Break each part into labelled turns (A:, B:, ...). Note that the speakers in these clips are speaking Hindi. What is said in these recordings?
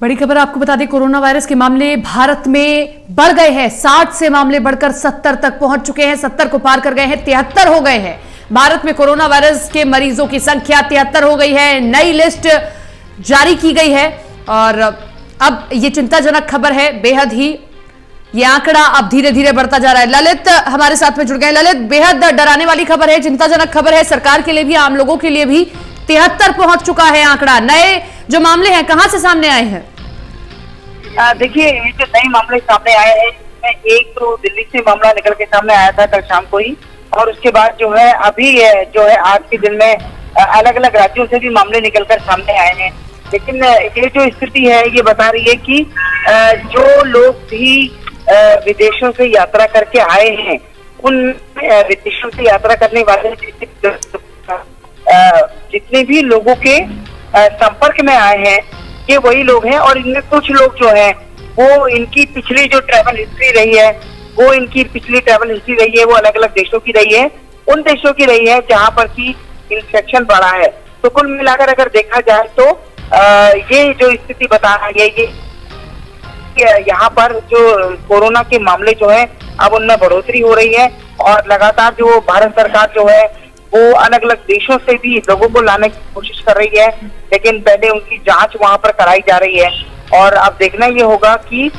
A: बड़ी खबर आपको बता दें, कोरोना वायरस के मामले भारत में बढ़ गए हैं। 60 से मामले बढ़कर 70 तक पहुंच चुके हैं, 70 को पार कर गए हैं, 73 हो गए हैं। भारत में कोरोना वायरस के मरीजों की संख्या 73 हो गई है। नई लिस्ट जारी की गई है और अब ये चिंताजनक खबर है, बेहद ही ये आंकड़ा अब धीरे धीरे बढ़ता जा रहा है। ललित हमारे साथ में जुड़ गए। ललित, बेहद डराने वाली खबर है, चिंताजनक खबर है, सरकार के लिए भी, आम लोगों के लिए भी। 73 पहुंच चुका है आंकड़ा। नए जो मामले हैं कहां से सामने आए हैं?
B: देखिए, ये जो नए मामले सामने आए हैं, इसमें एक तो दिल्ली से मामला निकल के सामने आया था कल शाम को ही, और उसके बाद जो है अभी जो है आज के दिन में अलग अलग राज्यों से भी मामले निकलकर सामने आए हैं। लेकिन ये जो स्थिति है ये बता रही है कि जो लोग भी विदेशों से यात्रा करके आए हैं, उन विदेशों से यात्रा करने वाले जितने भी लोगों के संपर्क में आए हैं, ये वही लोग हैं। और इनमें कुछ लोग जो हैं वो इनकी पिछली जो ट्रैवल हिस्ट्री रही है, वो अलग अलग देशों की रही है, उन देशों की रही है जहां पर की इन्फेक्शन बढ़ा है। तो कुल मिलाकर अगर देखा जाए तो ये जो स्थिति बता रहा है, ये यहाँ पर जो कोरोना के मामले जो है अब उनमें बढ़ोतरी हो रही है, और लगातार जो भारत सरकार जो है वो अलग अलग देशों से भी लोगों को लाने की कोशिश कर रही है, लेकिन पहले उनकी जांच वहां पर कराई जा रही है। और अब देखना ये होगा कि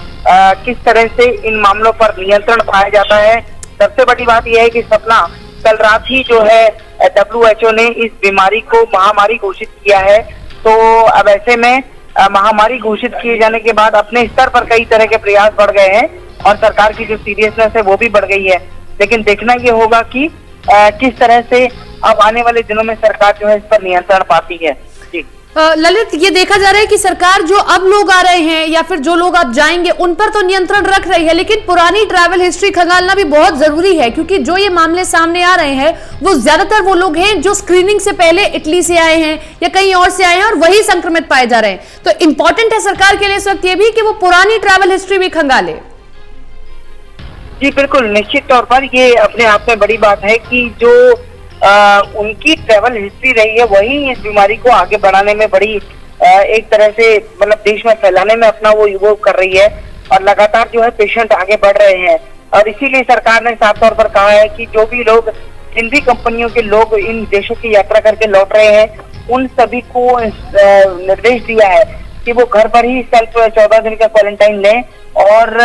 B: किस तरह से इन मामलों पर नियंत्रण पाया जाता है। सबसे बड़ी बात यह है कि सपना, कल रात ही जो है WHO ने इस बीमारी को महामारी घोषित किया है। तो अब ऐसे में महामारी घोषित किए जाने के बाद अपने स्तर पर कई तरह के प्रयास बढ़ गए हैं और सरकार की जो सीरियसनेस है वो भी बढ़ गई है। लेकिन देखना ये होगा कि किस तरह से अब आने वाले दिनों में सरकार जो है इस पर नियंत्रण पाती है। जी
A: ललित, ये देखा जा रहा है कि सरकार जो अब लोग आ रहे हैं या फिर जो लोग अब जाएंगे उन पर तो नियंत्रण रख रही है, लेकिन पुरानी ट्रैवल हिस्ट्री खंगालना भी बहुत जरूरी है, क्योंकि जो ये मामले सामने आ रहे हैं वो ज्यादातर वो लोग हैं जो स्क्रीनिंग से पहले इटली से आए हैं या कहीं और से आए हैं और वही संक्रमित पाए जा रहे हैं। तो इंपॉर्टेंट है सरकार के लिए इस वक्त ये भी कि वो पुरानी ट्रैवल हिस्ट्री भी खंगाले।
B: जी बिल्कुल, निश्चित तौर पर ये अपने आप में बड़ी बात है कि जो उनकी ट्रैवल हिस्ट्री रही है वही इस बीमारी को आगे बढ़ाने में बड़ी एक तरह से मतलब देश में फैलाने में अपना वो कर रही है, और लगातार जो है पेशेंट आगे बढ़ रहे हैं। और इसीलिए सरकार ने साफ तौर पर कहा है कि जो भी लोग, जिन भी कंपनियों के लोग इन देशों की यात्रा करके लौट रहे हैं, उन सभी को निर्देश दिया है कि वो घर पर ही सेल्फ 14 दिन का क्वारंटाइन लें, और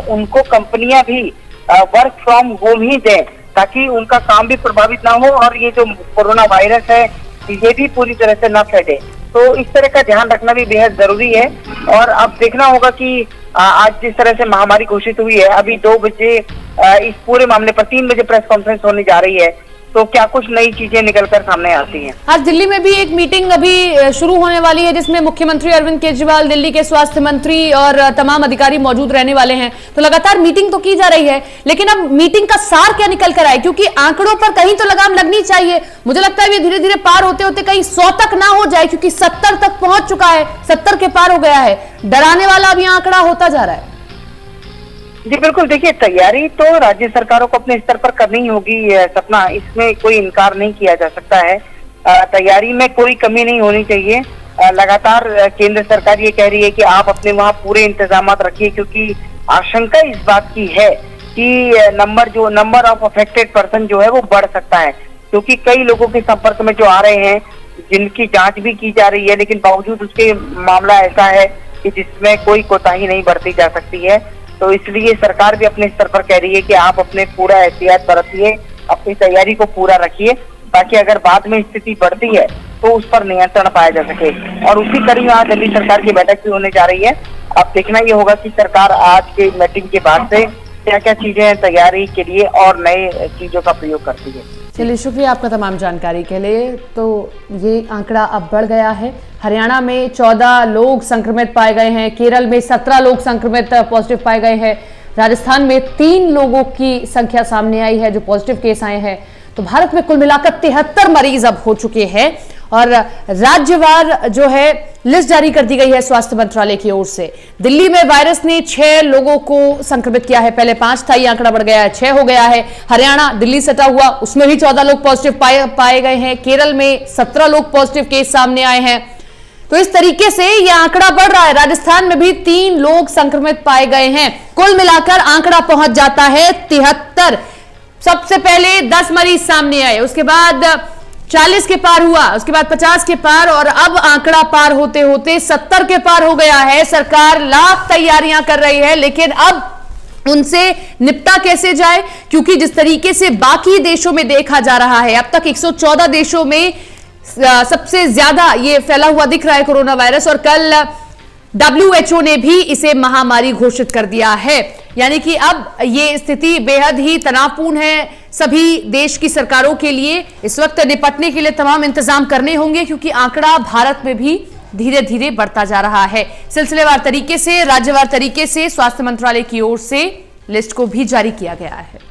B: उनको कंपनियां भी वर्क फ्रॉम होम ही दें, ताकि उनका काम भी प्रभावित ना हो और ये जो कोरोना वायरस है ये भी पूरी तरह से न फैले। तो इस तरह का ध्यान रखना भी बेहद जरूरी है। और अब देखना होगा कि आज जिस तरह से महामारी घोषित हुई है, अभी 2 बजे इस पूरे मामले पर 3 बजे प्रेस कॉन्फ्रेंस होने जा रही है, तो क्या कुछ नई चीजें निकलकर सामने आती हैं।
A: आज दिल्ली में भी एक मीटिंग अभी शुरू होने वाली है, जिसमें मुख्यमंत्री अरविंद केजरीवाल, दिल्ली के स्वास्थ्य मंत्री और तमाम अधिकारी मौजूद रहने वाले हैं। तो लगातार मीटिंग तो की जा रही है, लेकिन अब मीटिंग का सार क्या निकल कर आए, क्योंकि आंकड़ों पर कहीं तो लगाम लगनी चाहिए। मुझे लगता है ये धीरे धीरे पार होते होते कहीं 100 तक ना हो जाए, क्योंकि 70 तक पहुंच चुका है, 70 के पार हो गया है। डराने वाला अभी आंकड़ा होता जा रहा है।
B: जी बिल्कुल, देखिए तैयारी तो राज्य सरकारों को अपने स्तर पर करनी ही होगी सपना, इसमें कोई इनकार नहीं किया जा सकता है। तैयारी में कोई कमी नहीं होनी चाहिए। लगातार केंद्र सरकार ये कह रही है कि आप अपने वहाँ पूरे इंतजाम रखिए, क्योंकि आशंका इस बात की है कि नंबर ऑफ अफेक्टेड पर्सन जो है वो बढ़ सकता है, क्योंकि कई लोगों के संपर्क में जो आ रहे हैं जिनकी जांच भी की जा रही है, लेकिन बावजूद उसके मामला ऐसा है कि जिसमें कोई कोताही नहीं बरती जा सकती है। तो इसलिए सरकार भी अपने स्तर पर कह रही है कि आप अपने पूरा एहतियात बरतिए, अपनी तैयारी को पूरा रखिए, ताकि अगर बाद में स्थिति बढ़ती है तो उस पर नियंत्रण पाया जा सके। और उसी कड़ी में आज दिल्ली सरकार की बैठक भी होने जा रही है। अब देखना ये होगा कि सरकार आज के मीटिंग के बाद से क्या क्या चीजें तैयारी के लिए और नए चीजों का प्रयोग करती है।
A: चलिए, शुक्रिया आपका तमाम जानकारी के लिए। तो ये आंकड़ा अब बढ़ गया है। हरियाणा में 14 लोग संक्रमित पाए गए हैं, केरल में 17 लोग संक्रमित पॉजिटिव पाए गए हैं, राजस्थान में 3 लोगों की संख्या सामने आई है जो पॉजिटिव केस आए हैं। तो भारत में कुल मिलाकर 73 मरीज अब हो चुके हैं, और राज्यवार जो है लिस्ट जारी कर दी गई है स्वास्थ्य मंत्रालय की ओर से। दिल्ली में वायरस ने 6 लोगों को संक्रमित किया है, पहले 5 था, ये आंकड़ा बढ़ गया है, 6 हो गया है। हरियाणा दिल्ली सटा हुआ, उसमें भी 14 लोग पॉजिटिव पाए गए हैं। केरल में 17 लोग पॉजिटिव केस सामने आए हैं। तो इस तरीके से यह आंकड़ा बढ़ रहा है। राजस्थान में भी 3 लोग संक्रमित पाए गए हैं। कुल मिलाकर आंकड़ा पहुंच जाता है 73। सबसे पहले 10 मरीज सामने आए, उसके बाद 40 के पार हुआ, उसके बाद 50 के पार, और अब आंकड़ा पार होते होते 70 के पार हो गया है। सरकार लाख तैयारियां कर रही है, लेकिन अब उनसे निपटा कैसे जाए, क्योंकि जिस तरीके से बाकी देशों में देखा जा रहा है, अब तक 114 देशों में सबसे ज्यादा ये फैला हुआ दिख रहा है कोरोना वायरस, और कल WHO ने भी इसे महामारी घोषित कर दिया है। यानी कि अब ये स्थिति बेहद ही तनावपूर्ण है सभी देश की सरकारों के लिए। इस वक्त निपटने के लिए तमाम इंतजाम करने होंगे, क्योंकि आंकड़ा भारत में भी धीरे धीरे बढ़ता जा रहा है। सिलसिलेवार तरीके से, राज्यवार तरीके से स्वास्थ्य मंत्रालय की ओर से लिस्ट को भी जारी किया गया है।